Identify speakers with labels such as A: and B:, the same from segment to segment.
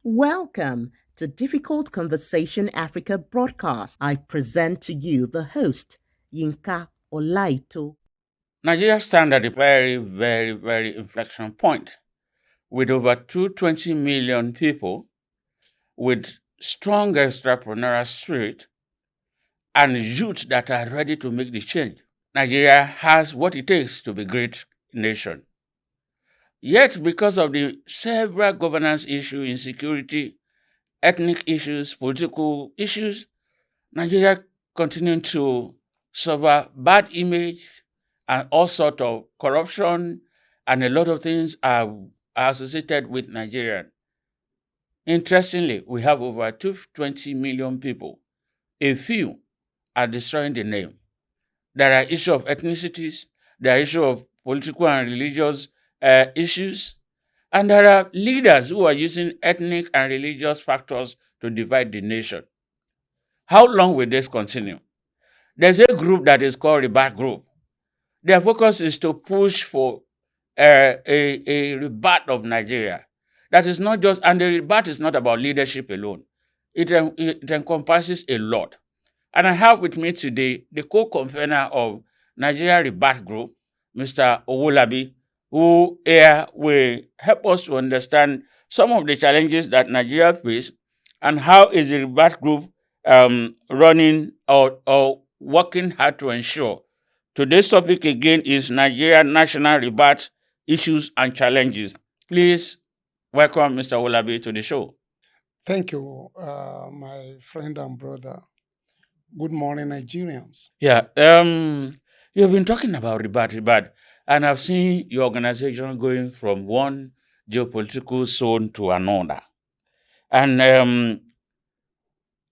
A: Welcome to Difficult Conversation Africa broadcast. I present to you the host, Yinka Olaito.
B: Nigeria stands at a very, very, very inflection point with over 220 million people with strong entrepreneurial spirit and youth that are ready to make the change. Nigeria has what it takes to be a great nation. Yet, because of the several governance issues, insecurity, ethnic issues, political issues, Nigeria continues to suffer bad image and all sorts of corruption and a lot of things are associated with Nigeria. Interestingly, we have over 220 million people. A few are destroying the name. There are issues of ethnicities, there are issues of political and religious issues, and there are leaders who are using ethnic and religious factors to divide the nation. How long will this continue? There's a group that is called Rebirth Group. Their focus is to push for a rebirth of Nigeria. That is not just, and the rebirth is not about leadership alone. It encompasses a lot. And I have with me today the co-convener of Nigeria Rebirth Group, Mr. Owolabi, who here will help us to understand some of the challenges that Nigeria faces and how is the Rebirth Group running or working hard to ensure. Today's topic again is Nigeria National Rebirth Issues and Challenges. Please welcome Mr. Owolabi to the show.
C: Thank you, my friend and brother. Good morning, Nigerians.
B: Yeah, you've been talking about rebirth, and I've seen your organization going from one geopolitical zone to another. And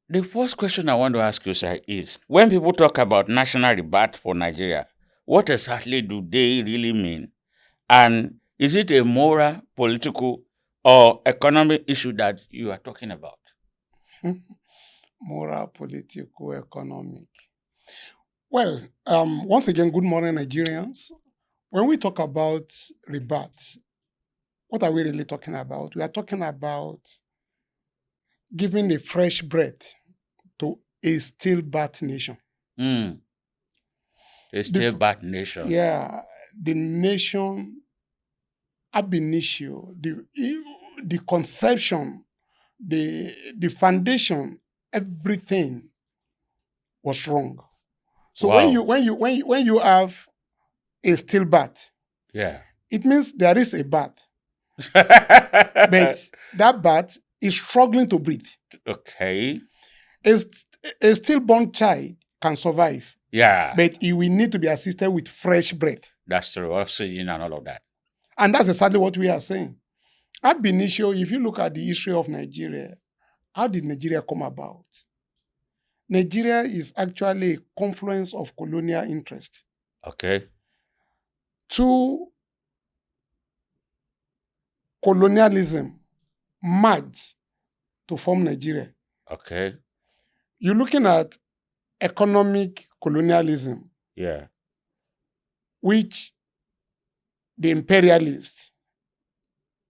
B: the first question I want to ask you, sir, is when people talk about national rebirth for Nigeria, what exactly do they really mean? And is it a moral, political, or economic issue that you are talking about?
C: Moral, political, economic. Well, once again, good morning, Nigerians. When we talk about rebirth, what are we really talking about? We are talking about giving a fresh breath to a stillbirth nation.
B: A stillbirth nation.
C: Yeah, the nation ab initio, the conception, the foundation, everything was wrong. So
B: Wow.
C: when you have a stillbirth,
B: Yeah.
C: it means there is a birth, but that birth is struggling to breathe.
B: Okay.
C: A stillborn child can survive,
B: Yeah.
C: but he will need to be assisted with fresh breath.
B: That's true. Oxygen and all of that.
C: And that's exactly what we are saying. Ab initio, if you look at the history of Nigeria, how did Nigeria come about? Nigeria is actually a confluence of colonial interest.
B: Okay.
C: Two colonialism merge to form Nigeria.
B: Okay.
C: You're looking at economic colonialism,
B: Yeah.
C: which the imperialists,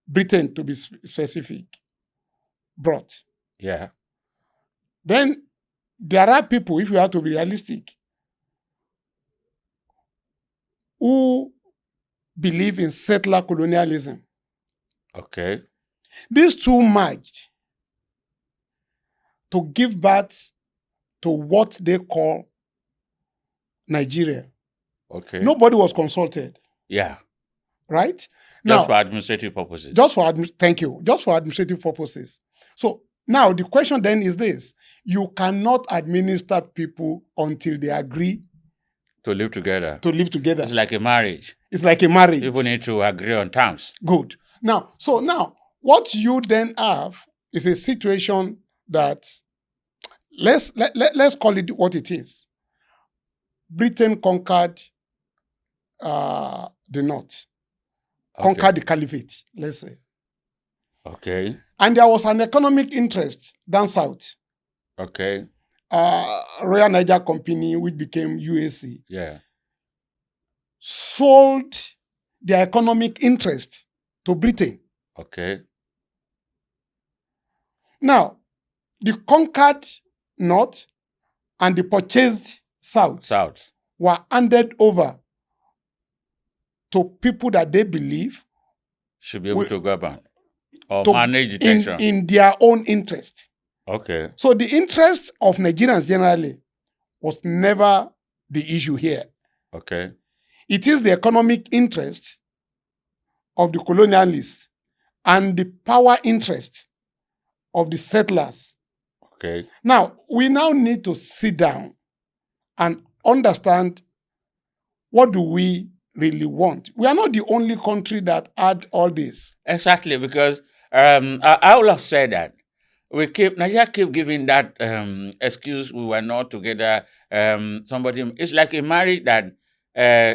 C: Britain to be specific, brought.
B: Yeah.
C: Then there are people, if you have to be realistic, who believe in settler colonialism.
B: Okay.
C: These two merged to give birth to what they call Nigeria.
B: Okay.
C: Nobody was consulted,
B: Yeah.
C: right?
B: Just for administrative purposes.
C: Thank you. Just for administrative purposes. So now the question then is this: you cannot administer people until they agree
B: to live together.
C: It's
B: like a marriage.
C: It's like a marriage.
B: People need to agree on terms.
C: Good. Now, what you then have is a situation that let's call it what it is. Britain conquered the north, conquered the caliphate, let's say.
B: Okay.
C: And there was an economic interest down south.
B: Okay.
C: Royal Niger Company, which became UAC.
B: Yeah.
C: sold their economic interest to Britain.
B: Okay.
C: Now, the conquered North and the purchased South were handed over to people that they believe
B: should be able to govern or manage the tension
C: in their own interest.
B: Okay.
C: So the interest of Nigerians generally was never the issue here.
B: Okay.
C: It is the economic interest of the colonialists and the power interest of the settlers.
B: Okay.
C: Now, we now need to sit down and understand, what do we really want? We are not the only country that had all this.
B: Exactly, because I will have said that Nigeria keep giving that excuse, we were not together. Somebody, it's like a marriage that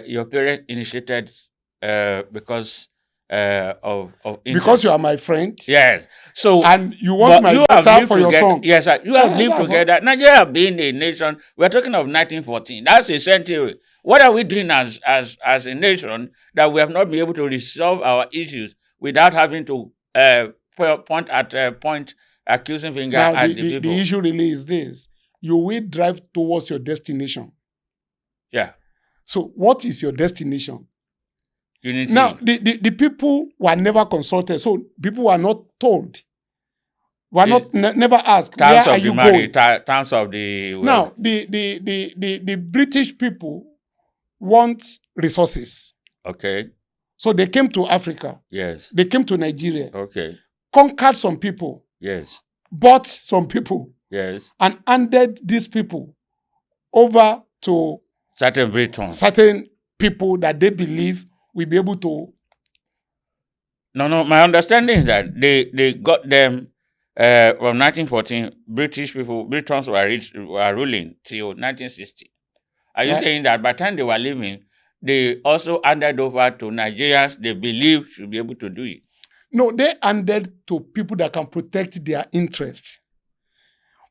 B: your parents initiated because of interest.
C: Because you are my friend.
B: Yes. So
C: and you want my daughter for your son.
B: Yes, sir. You have lived together. Nigeria have been a nation. We're talking of 1914. That's a century. What are we doing as a nation that we have not been able to resolve our issues without having to point accusing finger
C: now,
B: at the people?
C: The issue really is this: you will drive towards your destination.
B: Yeah.
C: So, what is your destination?
B: Unity.
C: Now, the people were never consulted, so people were not told. Were not never asked. Where are you going?
B: Terms of the
C: now, the British people want resources.
B: Okay.
C: So they came to Africa.
B: Yes.
C: They came to Nigeria.
B: Okay.
C: Conquered some people.
B: Yes.
C: Bought some people.
B: Yes.
C: And handed these people over to
B: certain Britons.
C: Certain people that they believe will be able to.
B: No. My understanding is that they got them from 1914. Britons were ruling till 1960. Are you saying that by the time they were leaving, they also handed over to Nigerians they believe should be able to do it?
C: No, they handed to people that can protect their interests.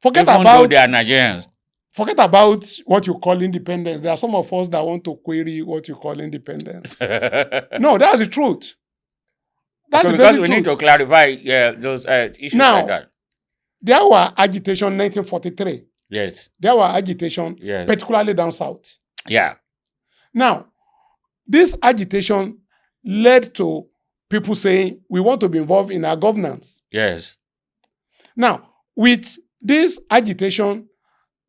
B: Even though they are Nigerians.
C: Forget about what you call independence. There are some of us that want to query what you call independence. No, that's the truth. That's
B: because we need to clarify those issues
C: now,
B: like that.
C: There were agitation in 1943.
B: Yes.
C: There were agitation,
B: yes,
C: particularly down south.
B: Yeah.
C: Now, this agitation led to people saying, we want to be involved in our governance.
B: Yes.
C: Now, with this agitation,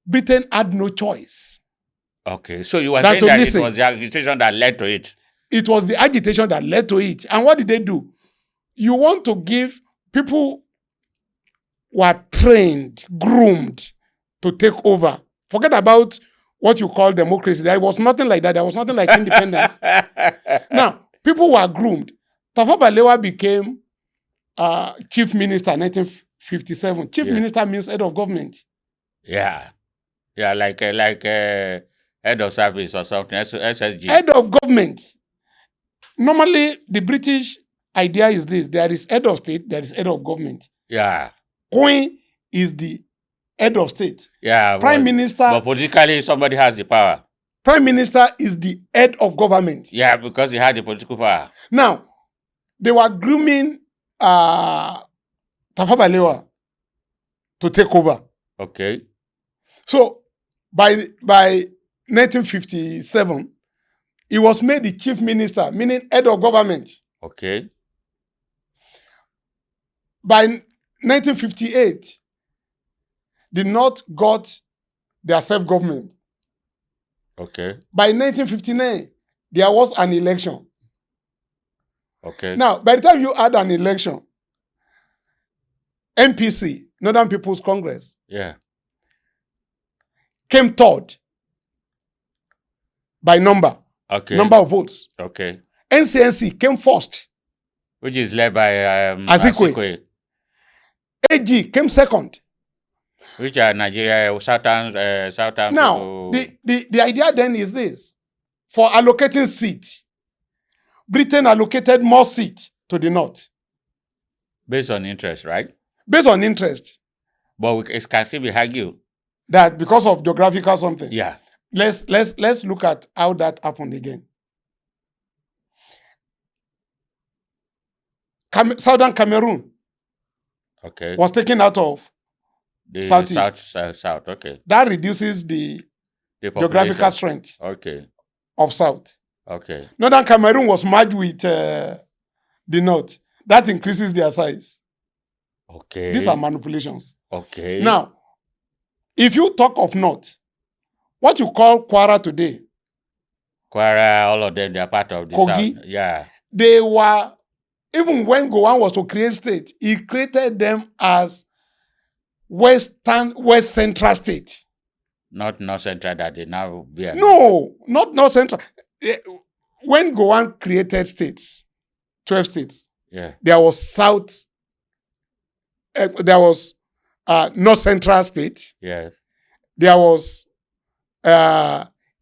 C: Britain had no choice.
B: Okay, so you were saying that it was the agitation that led to it.
C: It was the agitation that led to it. And what did they do? You want to give people who are trained, groomed to take over. Forget about what you call democracy. There was nothing like that. There was nothing like independence. Now, people were groomed. Tafawa Balewa became chief minister in 1957. Chief minister means head of government.
B: Yeah. Yeah, like head of service or something, SSG.
C: Head of government. Normally, the British idea is this. There is head of state, there is head of government.
B: Yeah.
C: Queen is the head of state.
B: Yeah.
C: Prime Minister.
B: But politically, somebody has the power.
C: Prime Minister is the head of government.
B: Yeah, because he had the political power.
C: Now, they were grooming Tafawa Balewa to take over.
B: Okay.
C: So, by 1957, he was made the chief minister, meaning head of government.
B: Okay.
C: By 1958, the North got their self-government.
B: Okay.
C: By 1959, there was an election.
B: Okay.
C: Now, by the time you had an election, NPC, Northern People's Congress, came third by number.
B: Okay.
C: Number of votes.
B: Okay.
C: NCNC came first.
B: Which is led by
C: Azikwe. AG came second.
B: Which are Nigeria, Southern.
C: Now, the idea then is this. For allocating seats, Britain allocated more seats to the North.
B: Based on interest, right?
C: Based on interest.
B: But it can still be argued
C: that because of geographical something.
B: Yeah.
C: Let's look at how that happened again. Southern Cameroon
B: Okay.
C: was taken out of
B: The
C: Southeast.
B: South. Okay.
C: That reduces the
B: The
C: geographical
B: population.
C: strength
B: Okay.
C: of South.
B: Okay.
C: Northern Cameroon was merged with the North. That increases their size.
B: Okay.
C: These are manipulations.
B: Okay.
C: Now, if you talk of North, what you call Kwara today,
B: Kwara, all of them, they are part of the
C: Kogi.
B: South. Yeah.
C: They were, even when Gowon was to create state, he created them as West Central state.
B: Not North Central that they now bear.
C: No, not North Central. When Gowon created states, 12 states,
B: Yeah.
C: there was North Central state,
B: Yes.
C: there was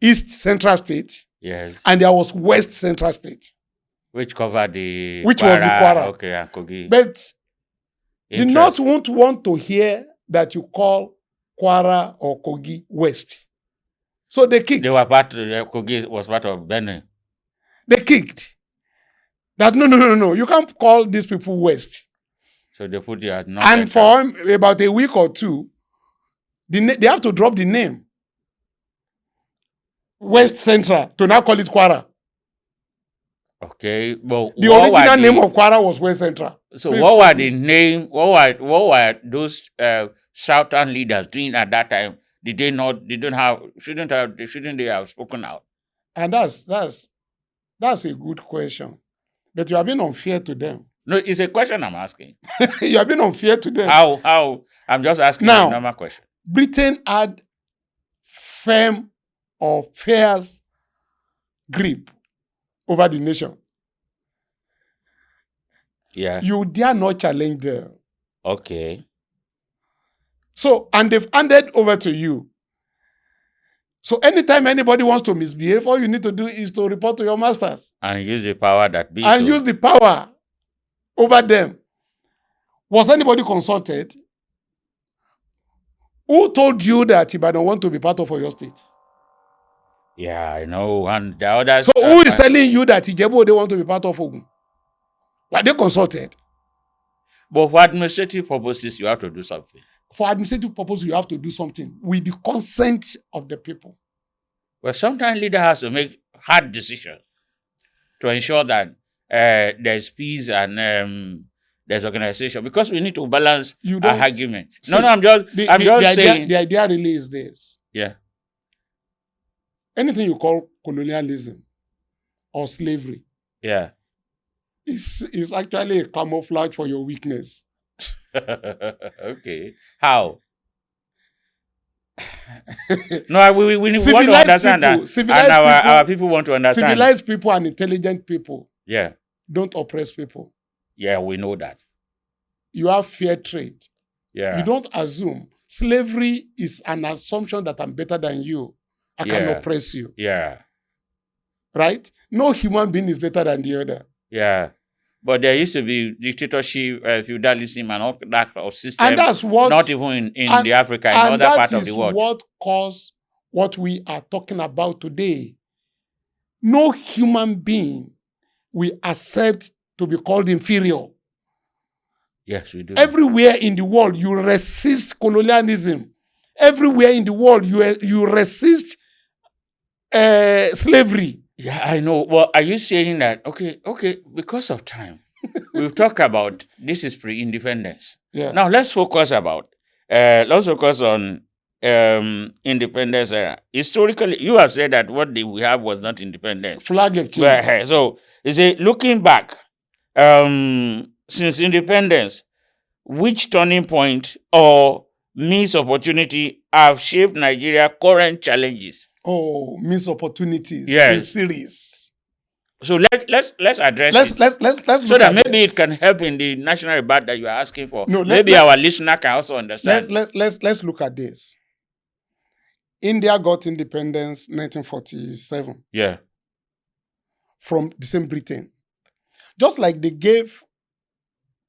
C: East Central state,
B: Yes.
C: and there was West Central state,
B: Which covered the
C: which was the Kwara.
B: Okay, and Kogi.
C: But the North
B: Interesting.
C: won't want to hear that you call Kwara or Kogi West. So they kicked.
B: They were Kogi was part of Benin.
C: They kicked. That no. You can't call these people West.
B: So they put the North
C: And
B: Central.
C: for about a week or two, they have to drop the name West Central to now call it Kwara.
B: Okay. But
C: The original name of Kwara was West Central.
B: So what were the name? What were those Southern leaders doing at that time? Did they not? They don't have. Shouldn't they have spoken out?
C: And that's a good question. But you have been unfair to them.
B: No, it's a question I'm asking.
C: You have been unfair to them.
B: How? I'm just asking
C: Now,
B: a normal question.
C: Britain had firm or fierce grip over the nation.
B: Yeah.
C: You dare not challenge them.
B: Okay.
C: So, and they've handed over to you. So anytime anybody wants to misbehave, all you need to do is to report to your masters.
B: And use the power that be.
C: And use the power over them. Was anybody consulted? Who told you that Ibadan want to be part of your state?
B: Yeah, I know. And the others.
C: So who is telling you that Ijebu they want to be part of Ogun? Were they consulted?
B: But for administrative purposes, you have to do something.
C: For administrative purposes, you have to do something with the consent of the people.
B: Well, sometimes leader has to make hard decisions to ensure that there's peace and there's organization, because we need to balance our argument.
C: See,
B: No, I'm just saying.
C: The idea really is this.
B: Yeah.
C: Anything you call colonialism or slavery,
B: Yeah.
C: is actually a camouflage for your weakness.
B: Okay. How? No, we want to understand that. And our people want to understand.
C: Civilized people and intelligent people,
B: Yeah.
C: don't oppress people.
B: Yeah, we know that.
C: You have fair trade.
B: Yeah.
C: You don't assume. Slavery is an assumption that I'm better than you. I can oppress you.
B: Yeah.
C: Right? No human being is better than the other.
B: Yeah. But there used to be dictatorship, feudalism, and all that of system.
C: And that's what...
B: Not even in the Africa, in other parts of the world.
C: And that is what caused what we are talking about today. No human being will accept to be called inferior.
B: Yes, we do.
C: Everywhere in the world, you resist colonialism. Everywhere in the world, you resist slavery.
B: Yeah, I know. Well, are you saying that, okay, because of time, we've talked about this is pre-independence.
C: Yeah.
B: Now, let's focus on independence era. Historically, you have said that what we have was not independence.
C: Flag exchange.
B: So, you say, looking back, since independence, which turning point or missed opportunity have shaped Nigeria's current challenges?
C: Oh, missed opportunities.
B: Yes.
C: Series.
B: So let's address
C: let's
B: so that maybe it can help in the national rebirth that you are asking for.
C: No,
B: maybe our listener can also understand.
C: Let's look at this. India got independence 1947.
B: Yeah.
C: From the same Britain. Just like they gave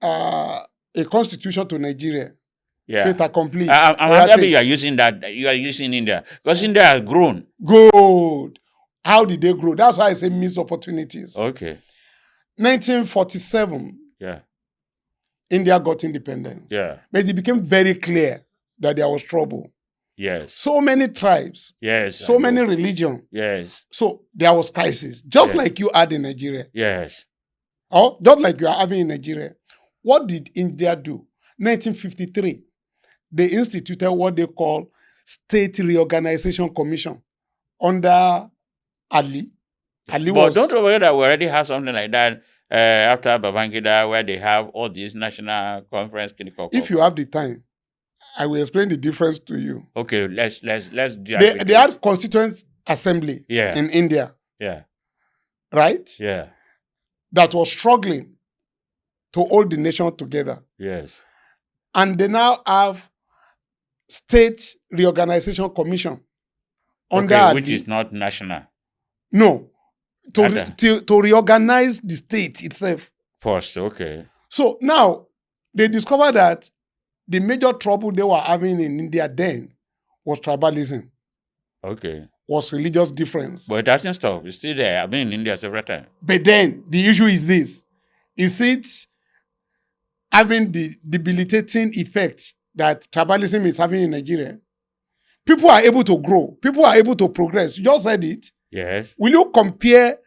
C: a constitution to Nigeria.
B: Yeah.
C: Fait accompli.
B: I'm happy you are using that. You are using India. Because India has grown.
C: Good. How did they grow? That's why I say missed opportunities.
B: Okay.
C: 1947.
B: Yeah.
C: India got independence.
B: Yeah.
C: But it became very clear that there was trouble.
B: Yes.
C: So many tribes.
B: Yes.
C: So many religions.
B: Yes.
C: So there was crisis, just
B: Yes.
C: like you had in Nigeria.
B: Yes.
C: Or just like you are having in Nigeria. What did India do? 1953, they instituted what they call State Reorganization Commission under Ali. Ali
B: But
C: was...
B: don't forget that we already have something like that after Babangida, where they have all these national conference.
C: If you have the time, I will explain the difference to you.
B: Okay, let's do
C: They had constituent assembly in India.
B: Yeah.
C: Right?
B: Yeah.
C: That was struggling to hold the nation together.
B: Yes.
C: And they now have State Reorganization Commission under
B: okay,
C: Ali.
B: which is not national.
C: No. To reorganize the state itself.
B: First, okay.
C: So now they discovered that the major trouble they were having in India then was tribalism.
B: Okay.
C: Was religious difference.
B: But it hasn't stopped. It's still there. I've been in India several times.
C: But then the issue is this. Is it having the debilitating effect that tribalism is having in Nigeria? People are able to grow. People are able to progress. You just said it.
B: Yes.
C: Will you compare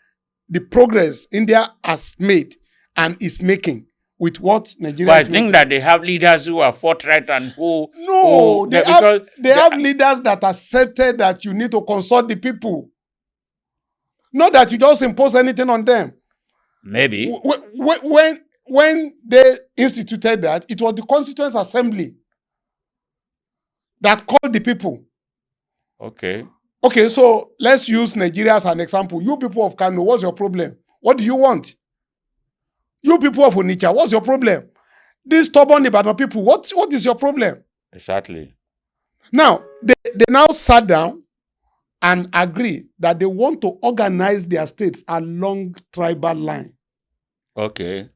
C: the progress India has made and is making with what Nigeria
B: But
C: is
B: I think
C: making?
B: that they have leaders who are forthright and who...
C: No, they have leaders that accepted that you need to consult the people. Not that you just impose anything on them.
B: Maybe.
C: When they instituted that, it was the Constituent Assembly that called the people.
B: Okay.
C: Okay, so let's use Nigeria as an example. You people of Kano, what's your problem? What do you want? You people of Onitsha, what's your problem? These stubborn Ibadan people, what is your problem?
B: Exactly.
C: Now, they now sat down and agree that they want to organize their states along tribal line.
B: Okay.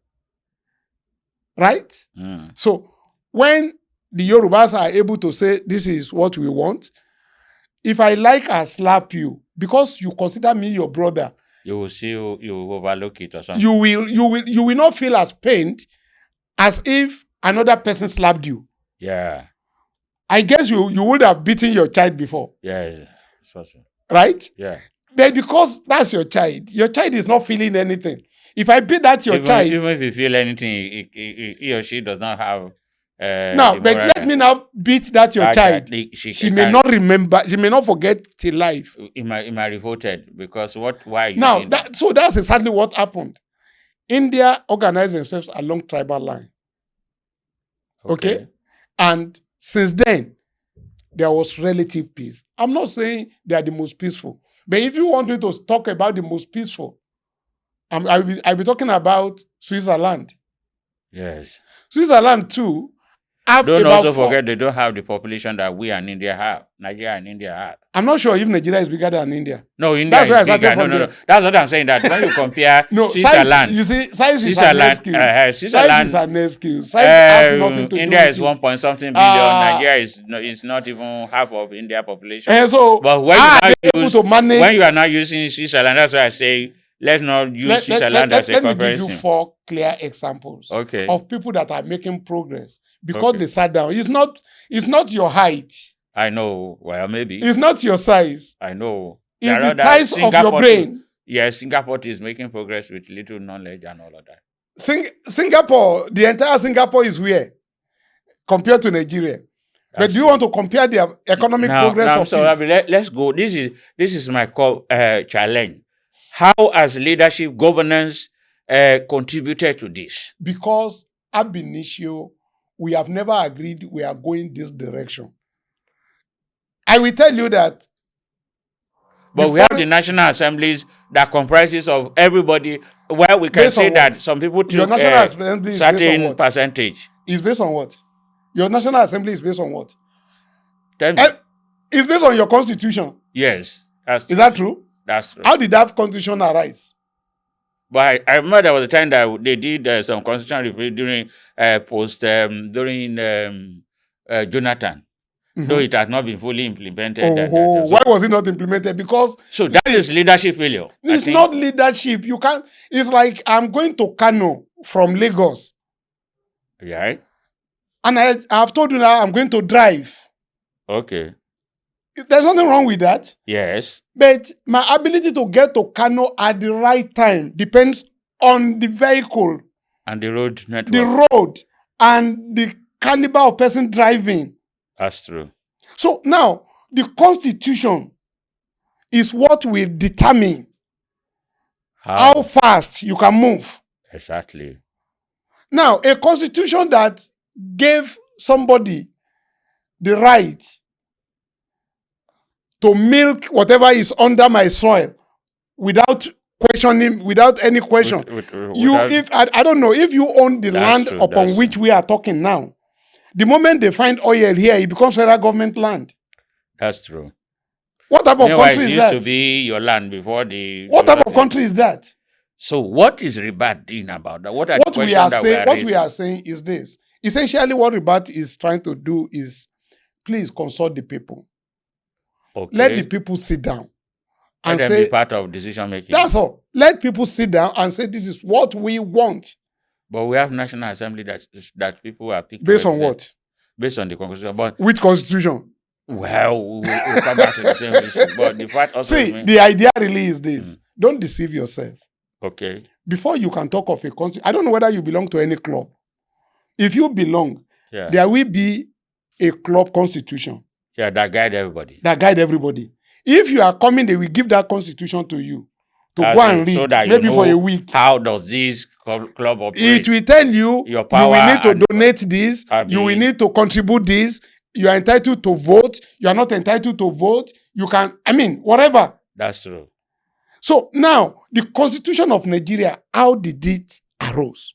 C: Right?
B: Mm.
C: So, when the Yorubas are able to say, this is what we want, if I like, I slap you because you consider me your brother.
B: You will see you overlook it or something.
C: You will not feel as pained as if another person slapped you.
B: Yeah.
C: I guess you would have beaten your child before.
B: Yes. It's possible.
C: Right?
B: Yeah.
C: But because that's your child is not feeling anything. If I beat that your child...
B: Even if you feel anything, he or she does not have...
C: now, but let me now beat that your child. She may not remember. She may not forget till life.
B: It might revolted because why?
C: Now, so that's exactly what happened. India organized themselves along tribal line. Okay? And since then, there was relative peace. I'm not saying they are the most peaceful. But if you want me to talk about the most peaceful, I'll be talking about Switzerland.
B: Yes.
C: Switzerland too.
B: Don't also forget they don't have the population that we and India have. Nigeria and India have.
C: I'm not sure if Nigeria is bigger than India.
B: No, India is bigger. No. That's what I'm saying. That when you compare Switzerland,
C: you see, size is an excuse. Size is an excuse. Size has nothing to
B: India
C: do
B: is
C: with
B: 1-something billion. Nigeria is not even half of India population.
C: And so,
B: but when you are not using Switzerland, that's why I say let's not use Switzerland as a comparison.
C: Let me give you 4 clear examples of people that are making progress because they sat down. It's not your height.
B: I know. Well, maybe.
C: It's not your size.
B: I know.
C: It's the size of your brain.
B: Yes, Singapore is making progress with little knowledge and all of that.
C: Singapore, the entire Singapore is where? Compared to Nigeria. But do you want to compare their economic progress?
B: Let's go. This is my challenge. How has leadership governance contributed to this? Because
C: ab initio, we have never agreed we are going this direction. I will tell you that.
B: But we have the national assemblies that comprises of everybody, where we can say that some people took a certain percentage.
C: It's based on what? Your national assembly is based on what?
B: Tell me.
C: It's based on your constitution.
B: Yes.
C: Is that true?
B: That's true.
C: How did that constitution arise?
B: But I remember there was a time that they did some constitutional review during Jonathan. Mm-hmm. Though it has not been fully implemented.
C: Why was it not implemented? Because
B: that is leadership failure.
C: It's not leadership. You can't. It's like I'm going to Kano from Lagos.
B: Right?
C: And I have told you now I'm going to drive.
B: Okay.
C: There's nothing wrong with that.
B: Yes.
C: But my ability to get to Kano at the right time depends on the vehicle,
B: And the road network.
C: the road, and the caliber of person driving.
B: That's true.
C: So now, the Constitution is what will determine how fast you can move.
B: Exactly.
C: Now, a Constitution that gave somebody the right to milk whatever is under my soil without questioning, without any question. I don't know, if you own the land upon which we are talking now, the moment they find oil here, it becomes federal government land.
B: That's true.
C: What type of country is that?
B: It used to be your land before the...
C: What type of country is that?
B: So what is Ribat doing about that? What we
C: are saying is this. Essentially, what Ribat is trying to do is, please consult the people.
B: Okay.
C: Let the people sit down and
B: say, be part of decision making.
C: That's all. Let people sit down and say, this is what we want.
B: But we have National Assembly that people are picking.
C: Based on what?
B: Based on the Constitution. But
C: which Constitution?
B: Well, we'll come back to the same issue. But the fact also
C: the idea really is this. Don't deceive yourself.
B: Okay.
C: Before you can talk of a country, I don't know whether you belong to any club. If you belong, there will be a club constitution.
B: Yeah, that guide everybody.
C: If you are coming, they will give that constitution to you to go and read, so that maybe for a week.
B: How does this club operate?
C: It will tell you,
B: your power,
C: you will need to donate this, you will need to contribute this, you are entitled to vote, you are not entitled to vote, you can, whatever.
B: That's true.
C: So now, the Constitution of Nigeria, how did it arose?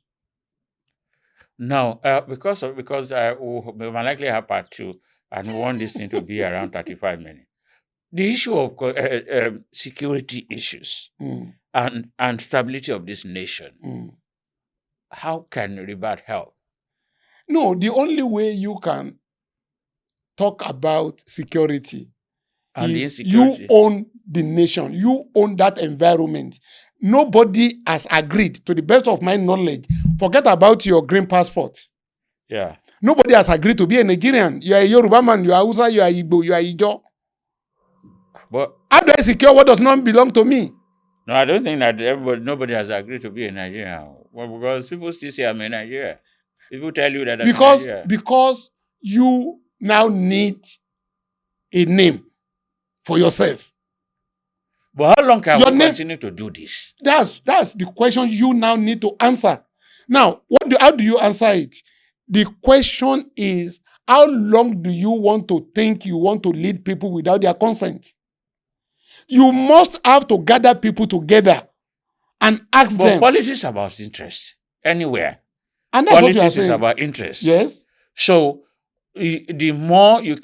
B: Now, because we might likely have part 2, and we want this thing to be around 35 minutes. The issue of security issues and stability of this nation, how can Ribat help?
C: No, the only way you can talk about security is you own the nation, you own that environment. Nobody has agreed, to the best of my knowledge. Forget about your green passport.
B: Yeah.
C: Nobody has agreed to be a Nigerian. You are a Yoruba man, you are Hausa, you are Igbo, you are Ijo.
B: But
C: how do I secure what does not belong to me?
B: No, I don't think that nobody has agreed to be a Nigerian. Well, because people still say I'm a Nigerian. People tell you that I'm a Nigerian.
C: Because you now need a name for yourself.
B: But how long can we continue to do this?
C: That's the question you now need to answer. Now, how do you answer it? The question is, how long do you want to think you want to lead people without their consent? You must have to gather people together and ask them.
B: But politics is about interest anywhere.
C: And that's
B: politics
C: what you are saying.
B: Is about interest.
C: Yes.
B: So the more you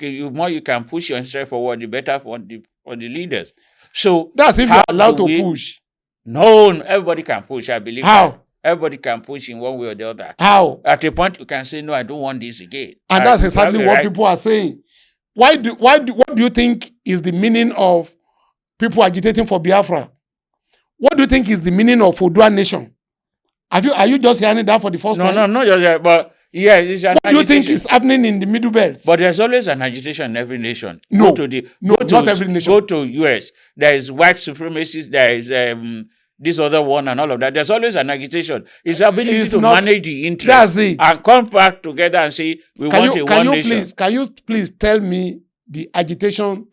B: can push your interest forward, the better for the leaders. So
C: that's if you're allowed to push.
B: No, everybody can push. I believe.
C: How?
B: That. Everybody can push in one way or the other.
C: How?
B: At a point, you can say, "No, I don't want this again."
C: And that's exactly what people are saying. What do you think is the meaning of people agitating for Biafra? What do you think is the meaning of Odua Nation? Are you just hearing that for the first time?
B: No, but yeah, it's an
C: agitation. What do you think is happening in the Middle Belt?
B: But there's always an agitation in every nation.
C: Not every nation.
B: Go to US. There is white supremacists. There is this other one and all of that. There's always an agitation. It's the ability to manage the interest.
C: That's it.
B: And come back together and say, we want a one nation.
C: Can you please tell me the agitation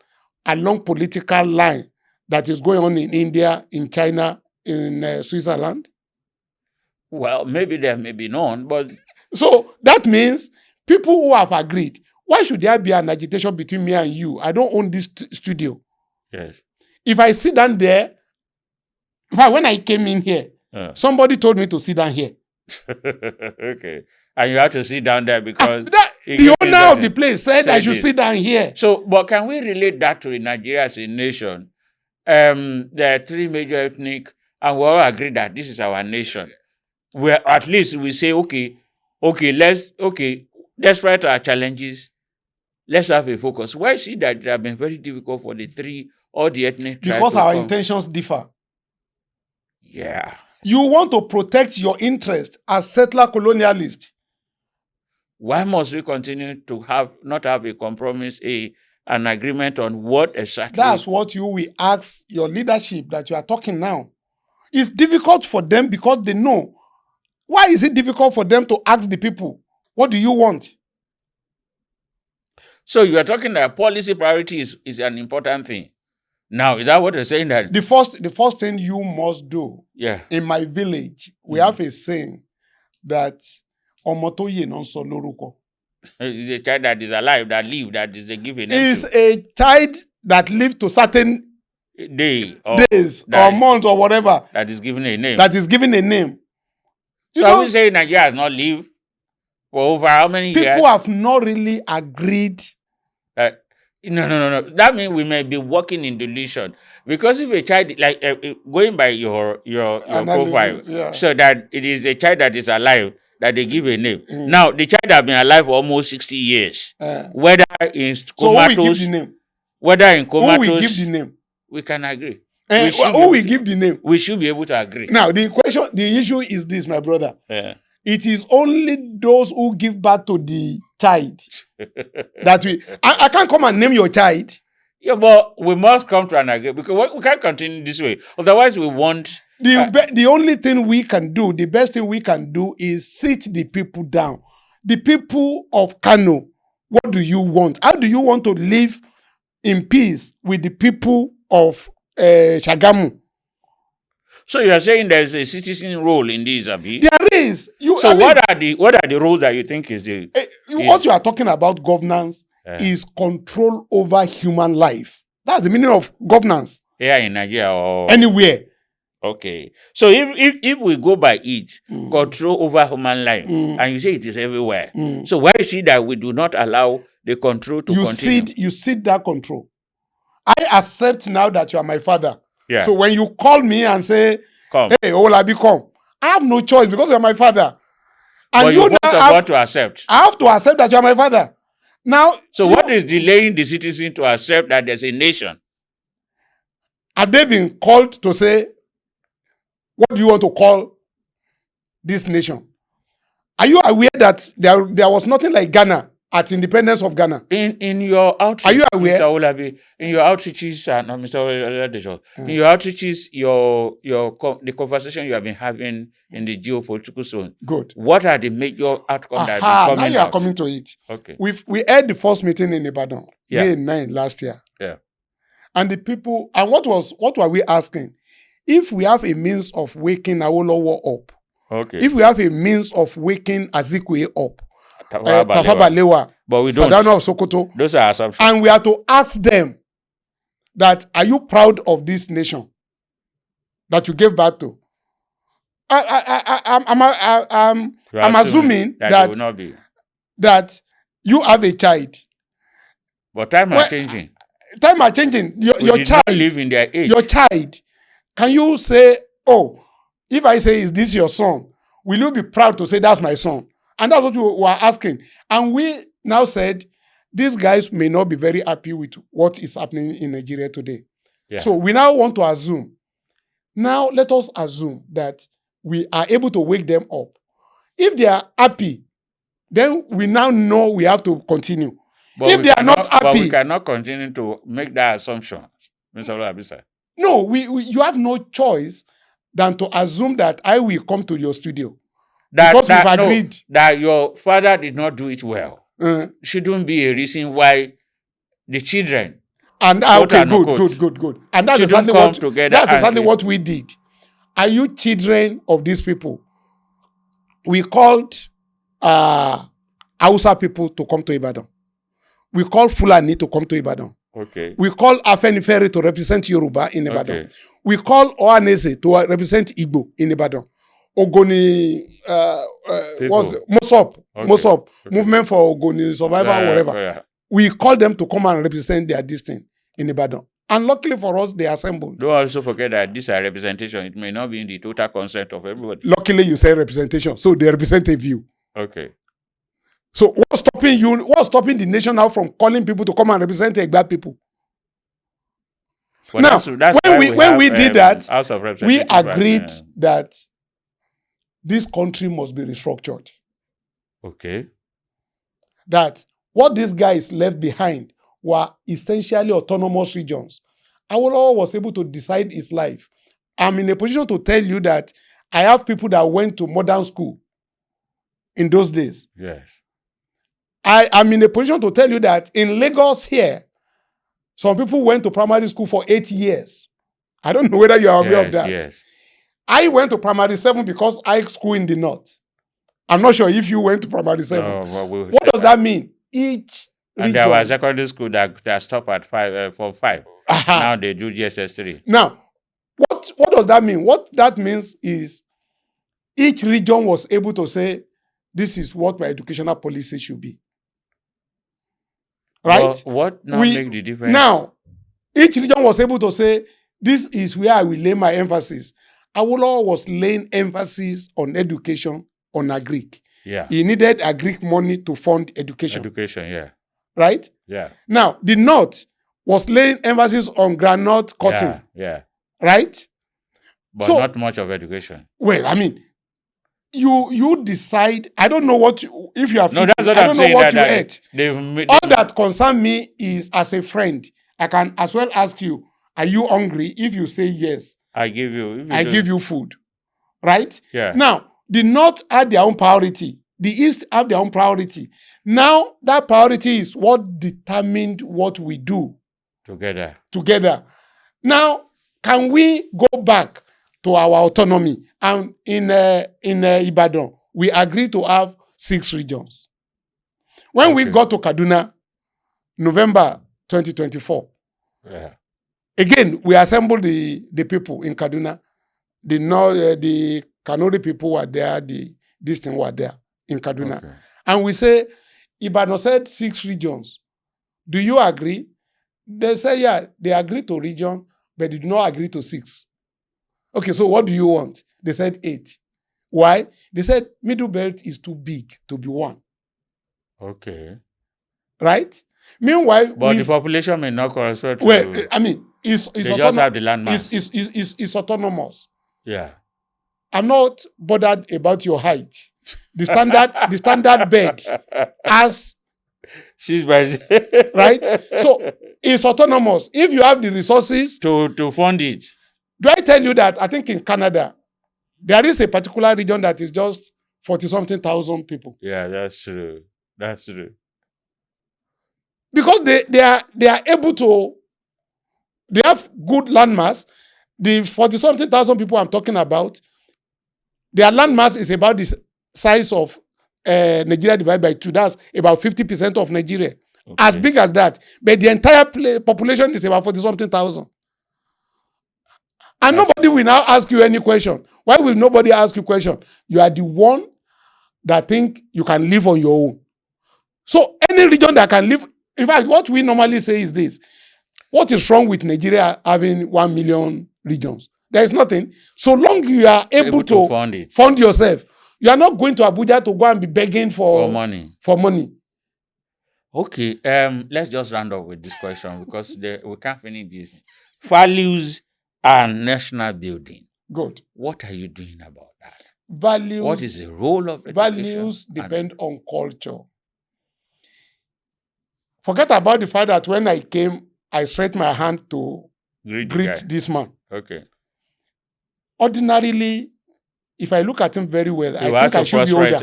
C: along political line that is going on in India, in China, in Switzerland?
B: Well, maybe there may be none, but...
C: So that means people who have agreed. Why should there be an agitation between me and you? I don't own this studio.
B: Yes.
C: If I sit down there, when I came in here, somebody told me to sit down here.
B: Okay. And you have to sit down there because...
C: the owner of the place said I should sit down here.
B: So, but can we relate that to Nigeria as a nation? There are 3 major ethnic, and we all agree that this is our nation. Where at least we say, despite our challenges, let's have a focus. Why is it that it has been very difficult for all the ethnic tribes?
C: Because our intentions differ.
B: Yeah.
C: You want to protect your interest as settler colonialist.
B: why must we continue to not have a compromise, an agreement on what exactly?
C: That's what you will ask your leadership that you are talking now. It's difficult for them because they know. Why is it difficult for them to ask the people, what do you want?
B: So you are talking that policy priority is an important thing. Now, is that what you're saying? That
C: the first thing you must do,
B: yeah,
C: in my village, we have a saying that Omotoye non so loruko.
B: Is a child that is alive, that live, that is they give a name
C: Is
B: to.
C: a child that lived to certain
B: days
C: or months or whatever.
B: That is given a name.
C: That is given a name.
B: So are we saying Nigeria has not lived for over how many years?
C: People have not really agreed.
B: No. That means we may be working in delusion. Because if a child, like going by your profile, so that it is a child that is alive, that they give a name. Now, the child has been alive for almost 60 years. Whether in comatose,
C: so who will give the name?
B: Whether in comatose,
C: who will give the name?
B: We can agree.
C: Who will give the name?
B: We should be able to agree.
C: Now, the issue is this, my brother. It is only those who give birth to the child that I can't come and name your child.
B: Yeah, but we must come to an agreement because we can't continue this way. Otherwise, we want...
C: The only thing we can do, the best thing we can do is sit the people down. The people of Kano, what do you want? How do you want to live in peace with the people of Shagamu?
B: So you are saying there is a citizen role in this, Abi?
C: There is.
B: What are the roles that you think is the...
C: what you are talking about governance is control over human life. That's the meaning of governance.
B: Here in Nigeria or...
C: anywhere.
B: Okay. So if we go by it, control over human life, and you say it is everywhere, so why is it that we do not allow the control to continue?
C: You cede that control. I accept now that you are my father.
B: Yeah.
C: So when you call me and say,
B: come.
C: Hey, Owolabi, come, I have no choice because you are my father. And
B: but you want to accept.
C: I have to accept that you are my father. Now,
B: so what is delaying the citizen to accept that there's a nation?
C: Have they been called to say, what do you want to call this nation? Are you aware that there was nothing like Ghana at independence of Ghana?
B: In your outreach,
C: are you aware?
B: Mr. Owolabi, in your outreaches, no, Mr. Oladejo, in your outreaches, the conversation you have been having in the geopolitical zone.
C: Good.
B: What are the major outcomes that have been coming out?
C: Now you are coming to it.
B: Okay.
C: We had the first meeting in Ibadan, May 9 last year.
B: Yeah.
C: And the people, and what were we asking? If we have a means of waking Awolowo up,
B: okay.
C: If we have a means of waking Azikwe up,
B: Tafawa
C: Balewa,
B: but we don't.
C: Sadano of Sokoto,
B: those are assumptions.
C: And we are to ask them that, are you proud of this nation that you gave birth to? I'm assuming that
B: will not be.
C: That you have a child.
B: But time are changing.
C: Time are changing. Your child
B: live in their age.
C: Your child. Can you say, oh, if I say, is this your son? Will you be proud to say that's my son? And that's what we were asking. And we now said, these guys may not be very happy with what is happening in Nigeria today. Yeah. So we now want to assume. Now let us assume that we are able to wake them up. If they are happy, then we now know we have to continue.
B: But
C: if they are not happy,
B: but we cannot continue to make that assumption, Mr. Olabisa.
C: No, you have no choice than to assume that I will come to your studio. Because we've agreed.
B: That your father did not do it well. Shouldn't be a reason why the children.
C: And okay, good. And that's exactly what we did. Are you children of these people? We called Hausa people to come to Ibadan. We called Fulani to come to Ibadan.
B: Okay.
C: We call Afenifere to represent Yoruba in Ibadan. Okay. We call Ohanese to represent Igbo in Ibadan. Ogoni, Mosop, okay. Movement for Ogoni Survival, whatever. Yeah. We call them to come and represent their destiny in Ibadan. And luckily for us, they assembled.
B: Don't also forget that these are representation. It may not be in the total consent of everybody.
C: Luckily, you say representation. So they represent a view.
B: Okay.
C: So what's stopping you? What's stopping the nation now from calling people to come and represent the Egba people?
B: But
C: now, when we did that, we agreed that this country must be restructured.
B: Okay.
C: that what these guys left behind were essentially autonomous regions. Awolowo was able to decide his life. I'm in a position to tell you that I have people that went to modern school in those days.
B: Yes.
C: I am in a position to tell you that in Lagos here, some people went to primary school for 8 years. I don't know whether you are aware of that.
B: Yes.
C: I went to primary 7 because I school in the north. I'm not sure if you went to primary 7.
B: No,
C: what does that mean? Each
B: and
C: region.
B: there was secondary school that stopped at 5 for 5. Now they do GSS 3.
C: Now, what does that mean? What that means is each region was able to say, this is what my educational policy should be. Right?
B: Well, what now make the difference?
C: Now, each region was able to say, this is where I will lay my emphasis. Awolowo was laying emphasis on education, on agric.
B: Yeah.
C: He needed agric money to fund education.
B: Education, yeah.
C: Right?
B: Yeah.
C: Now, the North was laying emphasis on groundnut cotton.
B: Yeah.
C: Right?
B: But so, not much of education.
C: Well, I mean, you decide. I don't know what you, if you have.
B: No,
C: eaten,
B: that's what
C: I
B: I'm
C: don't
B: saying.
C: know what you ate. All that concern me is as a friend. I can as well ask you, are you hungry? If you say yes,
B: I give you.
C: I give you food. Right?
B: Yeah.
C: Now, the North had their own priority. The East have their own priority. Now, that priority is what determined what we do. Together. Now, can we go back to our autonomy? And in Ibadan, we agreed to have 6 regions. When we got to Kaduna, November 2024, again, we assembled the people in Kaduna. The Kanuri people were there, this thing were there in Kaduna. Okay. And we say, Ibadan said 6 regions. Do you agree? They say, yeah, they agree to region, but they do not agree to 6. Okay, so what do you want? They said 8. Why? They said Middle Belt is too big to be 1.
B: Okay.
C: Right? Meanwhile,
B: but the population may not correspond to.
C: Well, I mean, it's
B: they just have the landmass.
C: It's autonomous.
B: Yeah.
C: I'm not bothered about your height. The standard bed has
B: 6 by
C: right. So it's autonomous. If you have the resources
B: to fund it.
C: Do I tell you that I think in Canada there is a particular region that is just 40-something thousand people?
B: Yeah, that's true. That's true.
C: Because they are able to. They have good landmass. The 40-something thousand people I'm talking about, their landmass is about the size of Nigeria divided by 2. That's about 50% of Nigeria. Okay. As big as that. But the entire population is about 40-something thousand. And nobody will now ask you any question. Why will nobody ask you question? You are the one that think you can live on your own. So any region that can live, in fact, what we normally say is this. What is wrong with Nigeria having 1 million regions? There is nothing. So long you are able to fund yourself, you are not going to Abuja to go and be begging for money.
B: Okay, let's just round up with this question because we can't finish this. Values and national building.
C: Good.
B: What are you doing about that?
C: Values.
B: What is the role of education?
C: Values depend on culture. Forget about the fact that when I came, I stretched my hand to greet this man.
B: Okay.
C: Ordinarily, if I look at him very well, I think I should be older.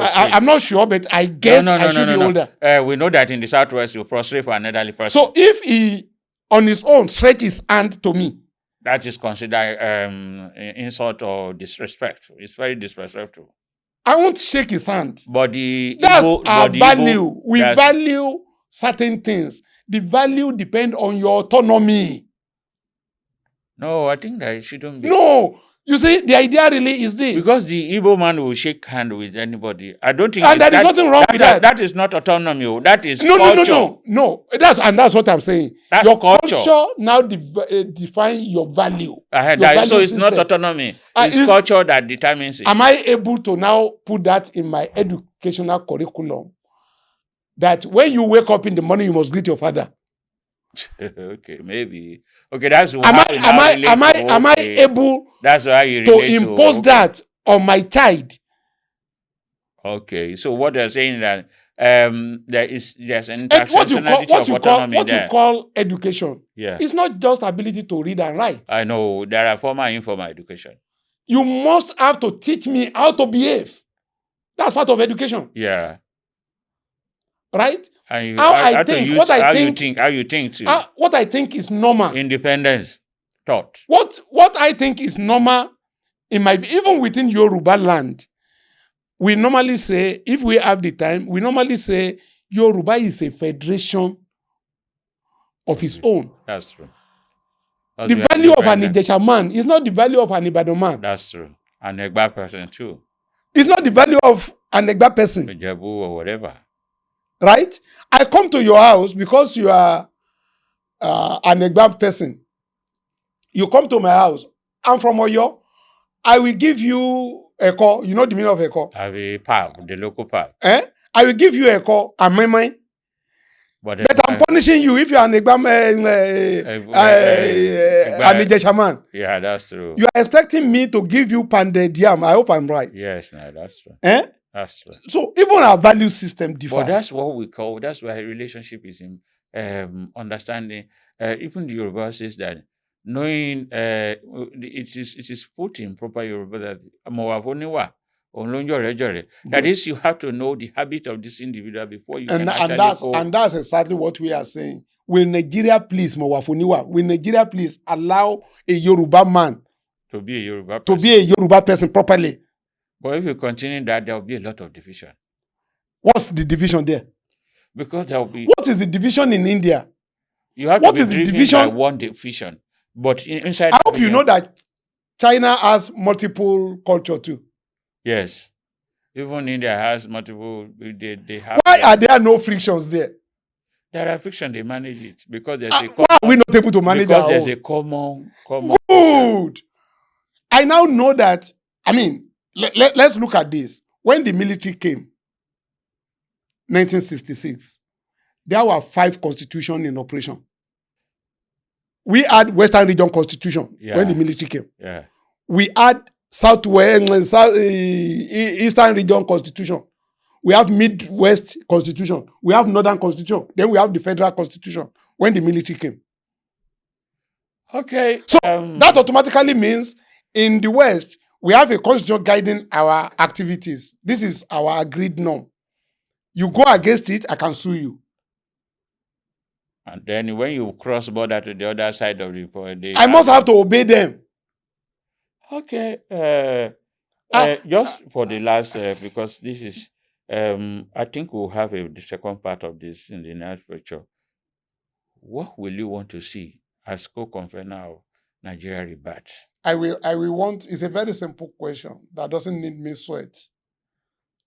C: I'm not sure, but I guess I should be older.
B: We know that in the Southwest, you prostrate for an elderly person.
C: So if he, on his own, stretch his hand to me,
B: that is considered insult or disrespect. It's very disrespectful.
C: I won't shake his hand.
B: But
C: that's our value. We value certain things. The value depends on your autonomy.
B: No, I think that it shouldn't be.
C: No. You see, the idea really is this.
B: Because the Igbo man will shake hand with anybody. I don't think
C: and there is nothing wrong with that.
B: That is not autonomy. That is culture.
C: No. That's what I'm saying.
B: That's
C: your
B: culture
C: now define your value.
B: So it's not autonomy. It's culture that determines it.
C: Am I able to now put that in my educational curriculum? That when you wake up in the morning, you must greet your father.
B: Okay, maybe. Okay, that's why.
C: Am I able
B: that's why you
C: to impose that on my child?
B: Okay, so what they're saying that there's an
C: And what you
B: intersectionality of autonomy there.
C: you call education,
B: Yeah,
C: it's not just ability to read and write.
B: I know there are formal and informal education.
C: You must have to teach me how to behave. That's part of education,
B: Yeah,
C: right?
B: and you
C: How I
B: how to
C: think,
B: use
C: what I
B: how
C: think-
B: you think too.
C: What I think is normal.
B: Independence thought.
C: What I think is normal even within Yoruba land, we normally say, if we have the time, we normally say Yoruba is a federation of its own.
B: That's true.
C: The value of an Ijesha man is not the value of an Ibadan man.
B: That's true. An Egba person too.
C: It's not the value of an Egba person.
B: Ijebu or whatever.
C: Right? I come to your house because you are an Egba person. You come to my house. I'm from Oyo. I will give you Eko. You know the meaning of Eko?
B: Have a pub, the local pub.
C: I will give you Eko and Memai. But I'm punishing you if you are an Egba an Ijesha man.
B: Yeah, that's true.
C: You are expecting me to give you pounded yam. I hope I'm right.
B: Yes, no, that's true. That's true.
C: So even our value system differs.
B: But that's what we call, that's why relationship is in understanding. Even the Yoruba says that knowing it is put in proper Yoruba that that is, you have to know the habit of this individual before you can actually
C: and that's exactly what we are saying. Will Nigeria please Mowafoniwa? Will Nigeria please allow a Yoruba man
B: to be a Yoruba
C: person properly?
B: But if you continue that, there will be a lot of division.
C: What's the division there?
B: Because there will be.
C: What is the division in India?
B: You have to be driven by one division. But inside.
C: I hope you know that China has multiple culture too.
B: Yes. Even India has multiple. They have.
C: Why are there no frictions there?
B: There are friction. They manage it because there's a.
C: Why are we not able to manage
B: because
C: our
B: there's
C: own?
B: A common.
C: Good. I now know that. I mean, let's look at this. When the military came, 1966, there were 5 constitutions in operation. We had Western Region Constitution when the military came.
B: Yeah.
C: We had Eastern Region Constitution. We have Midwest Constitution. We have Northern Constitution. Then we have the Federal Constitution when the military came.
B: Okay.
C: So that automatically means in the West, we have a constitution guiding our activities. This is our agreed norm. You go against it, I can sue you.
B: And then when you cross border to the other side of the border,
C: I must have to obey them.
B: Okay. Just for the last, because this is, I think we'll have the second part of this in the next lecture. What will you want to see as co-convener of Nigeria Rebirth?
C: I will want, it's a very simple question that doesn't need me sweat.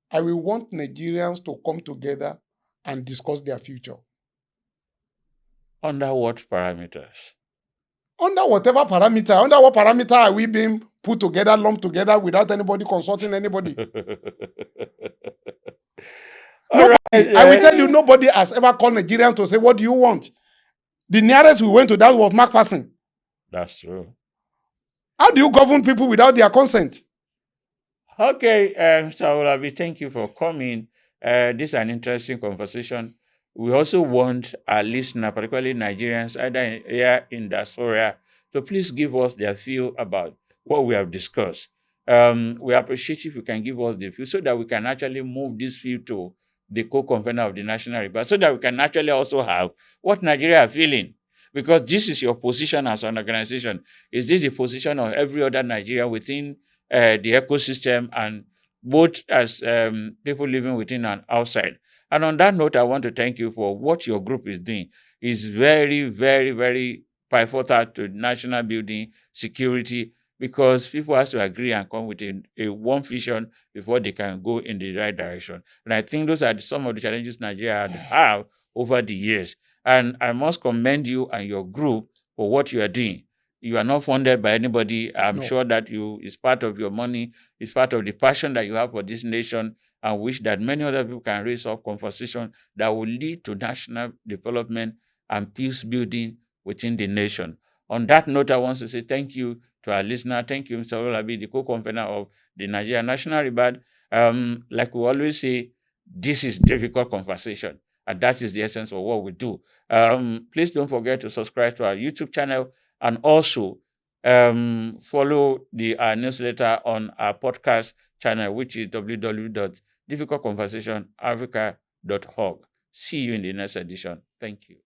C: I will want Nigerians to come together and discuss their future.
B: Under what parameters?
C: Under whatever parameter. Under what parameter are we being put together, lumped together without anybody consulting anybody? Nobody, I will tell you, nobody has ever called Nigerians to say, what do you want? The nearest we went to that was McPherson.
B: That's true.
C: How do you govern people without their consent?
B: Okay, Mr. Owolabi, thank you for coming. This is an interesting conversation. We also want our listeners, particularly Nigerians, either here in diaspora, to please give us their view about what we have discussed. We appreciate if you can give us the view so that we can actually move this field to the co-convener of the National Rebirth, so that we can actually also have what Nigeria are feeling. Because this is your position as an organization. Is this the position of every other Nigerian within the ecosystem, and both as people living within and outside? And on that note, I want to thank you for what your group is doing. It's very, very, very pivotal to national building, security, because people have to agree and come with a one vision before they can go in the right direction. And I think those are some of the challenges Nigeria have over the years. And I must commend you and your group for what you are doing. You are not funded by anybody. I'm sure that it's part of your money. It's part of the passion that you have for this nation, and wish that many other people can raise up conversation that will lead to national development and peace building within the nation. On that note, I want to say thank you to our listener. Thank you, Mr. Owolabi, the co-convener of the Nigeria National Rebirth. Like we always say, This is difficult conversation, and that is the essence of what we do. Please don't forget to subscribe to our YouTube channel, and also follow our newsletter on our podcast channel, which is www.difficultconversationafrica.org. See you in the next edition. Thank you.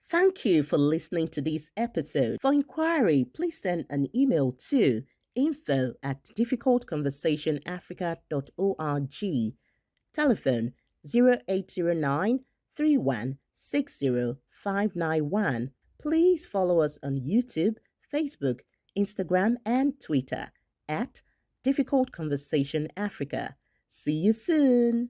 A: Thank you for listening to this episode. For inquiry, please send an email to info@difficultconversationafrica.org. Telephone 0809 3160 591. Please follow us on YouTube, Facebook, Instagram, and Twitter at Difficult Conversation Africa. See you soon.